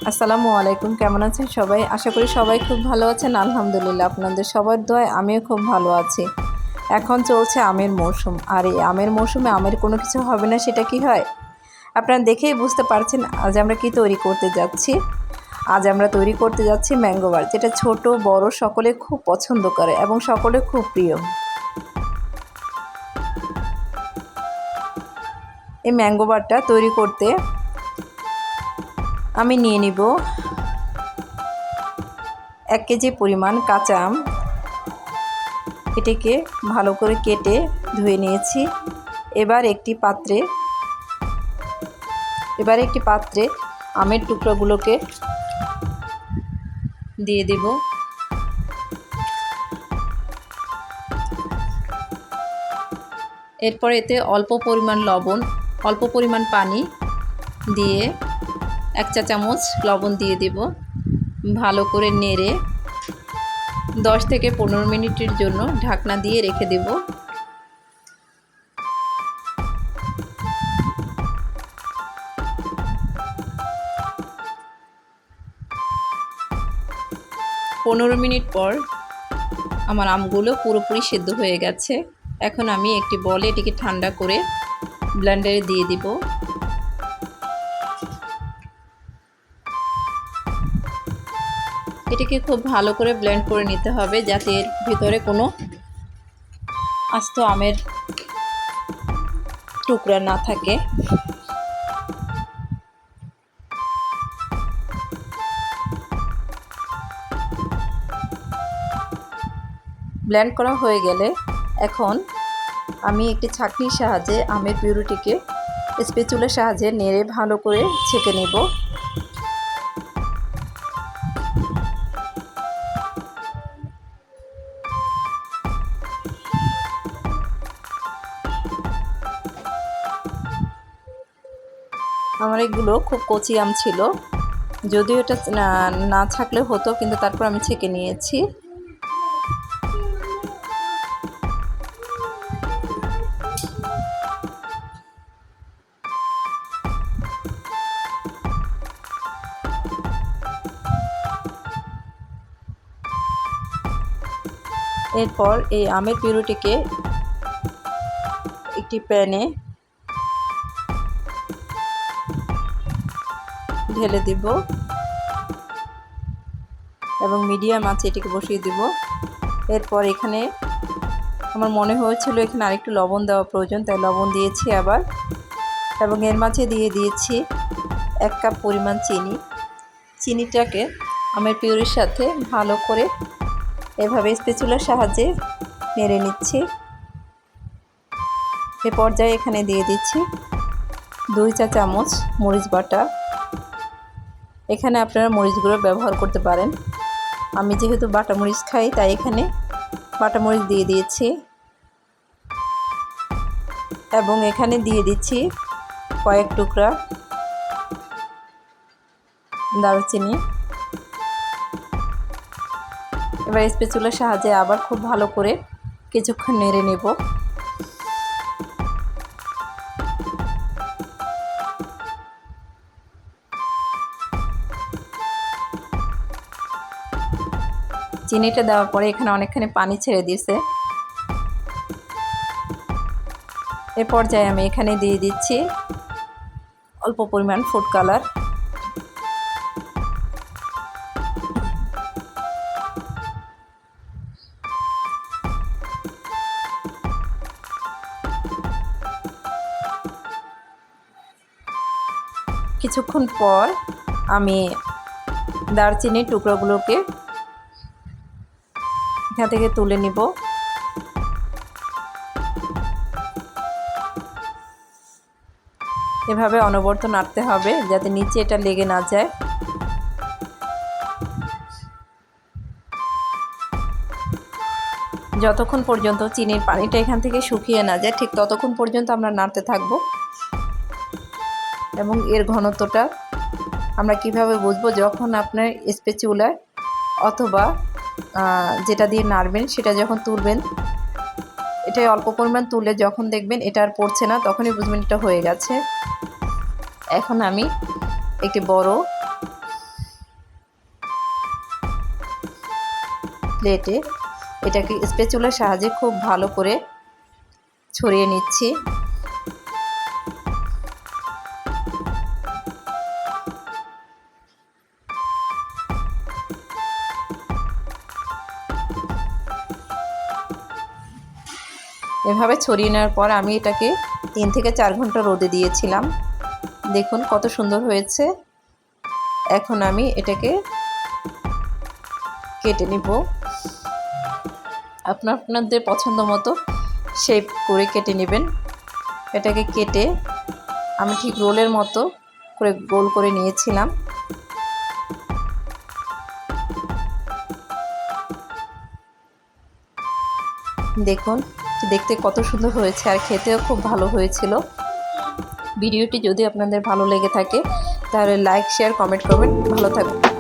আসসালামু আলাইকুম। কেমন আছেন সবাই? আশা করি সবাই খুব ভালো আছেন। আলহামদুলিল্লাহ আপনাদের সবার দোয়ায় আমিও খুব ভালো আছি। এখন চলছে আমের মৌসুম। আর এই আমের মৌসুমে আমের কোনো কিছু হবে না সেটা কি হয়? আপনারা দেখেই বুঝতে পারছেন আজ আমরা কি তৈরি করতে যাচ্ছি। আজ আমরা তৈরি করতে যাচ্ছি ম্যাঙ্গো বার, যেটা ছোট বড় সকলে খুব পছন্দ করে এবং সকলে খুব প্রিয়। এই ম্যাঙ্গো বারটা তৈরি করতে আমি নিয়ে নিব 1 কেজি পরিমাণ কাঁচা আম। এটাকে ভালো করে কেটে ধুয়ে নিয়েছি। এবার একটি পাত্রে আমের টুকরোগুলোকে দিয়ে দেব। এরপর এতে অল্প পরিমাণ লবণ, অল্প পরিমাণ পানি দিয়ে 1 চা চামচ লবণ দিয়ে দেব। ভালো করে নেড়ে 10 থেকে 15 মিনিটের জন্য ঢাকনা দিয়ে রেখে দেব। পনেরো মিনিট পর আমার আমগুলো পুরোপুরি সেদ্ধ হয়ে গেছে। এখন আমি একটি বলে এটিকে ঠান্ডা করে ব্লেন্ডারে দিয়ে দিব। এটিকে খুব ভালো করে ব্লেন্ড করে নিতে হবে যাতে এর ভিতরে কোনো আস্ত আমের টুকরা না থাকে। ব্লেন্ড করা হয়ে গেলে এখন আমি একটি ছাঁকনির সাহায্যে আমের পিউরিটিকে স্প্যাচুলার সাহায্যে নেড়ে ভালো করে ছেঁকে নেব। আমার এগুলো খুব কচি আম ছিল, যদিও এটা না ছাকলে হতো, কিন্তু তারপর আমি ছেঁকে নিয়েছি। এরপর এই আমের পিউরিটিকে একটি প্যানে ঢেলে দিব এবং মিডিয়াম আঁচে এটিকে বসিয়ে দিব। এরপর এখানে আমার মনে হয়েছিল এখানে আরেকটু লবণ দেওয়া প্রয়োজন, তাই লবণ দিয়েছি আবার, এবং এর মাঝে দিয়ে দিয়েছি 1 কাপ পরিমাণ চিনি। চিনিটাকে আমের পিউরির সাথে ভালো করে এভাবে স্প্যাচুলার সাহায্যে নেড়ে নিচ্ছি। এ পর্যায়ে এখানে দিয়ে দিচ্ছি 2 চা চামচ মরিচ বাটা। এখানে আপনারা মরিচগুলো ব্যবহার করতে পারেন। আমি যেহেতু বাটা মরিচ খাই তাই এখানে বাটা মরিচ দিয়ে দিয়েছি, এবং এখানে দিয়ে দিচ্ছি কয়েক টুকরা দারুচিনি। এবার স্প্যাচুলার সাহায্যে আবার খুব ভালো করে কিছুক্ষণ নেড়ে নেব। চিনিটা দেওয়ার পরে এখানে অনেকখানি পানি ছেড়ে দিয়েছে। এ পর্যায়ে আমি এখানে দিয়ে দিচ্ছি অল্প পরিমাণ ফুড কালার। কিছুক্ষণ পর আমি দারচিনির টুকরোগুলোকে এখান থেকে তুলে নিব। এভাবে অনবরত নাড়তে হবে যাতে নিচে এটা লেগে না যায়। যতক্ষণ পর্যন্ত চিনির পানিটা এখান থেকে শুকিয়ে না যায় ঠিক ততক্ষণ পর্যন্ত আমরা নাড়তে থাকব। এবং এর ঘনত্বটা আমরা কিভাবে বুঝবো? যখন আপনার স্প্যাচুলা অথবা যেটা দিয়ে নাড়বেন সেটা যখন তুলবেন, এটাই অল্প পরিমাণ তুলে যখন দেখবেন এটা আর পড়ছে না, তখনই বুঝবেন এটা হয়ে গেছে। এখন আমি একটি বড় প্লেটে এটাকে স্প্যাচুলার সাহায্যে খুব ভালো করে ছড়িয়ে নিচ্ছি। এভাবে ছড়িয়ে নেওয়ার পর আমি এটাকে 3 থেকে 4 ঘন্টা রোদে দিয়েছিলাম। দেখুন কত সুন্দর হয়েছে। এখন আমি এটাকে কেটে নিব। আপনাদের পছন্দ মতো শেপ করে কেটে নেবেন। এটাকে কেটে আমি ঠিক রোলের মতো করে গোল করে নিয়েছিলাম। দেখুন দেখতে কত সুন্দর হয়েছে আর খেতেও খুব ভালো হয়েছিল। ভিডিওটি যদি আপনাদের ভালো লেগে থাকে তাহলে লাইক শেয়ার কমেন্ট করবেন। ভালো থাকবেন।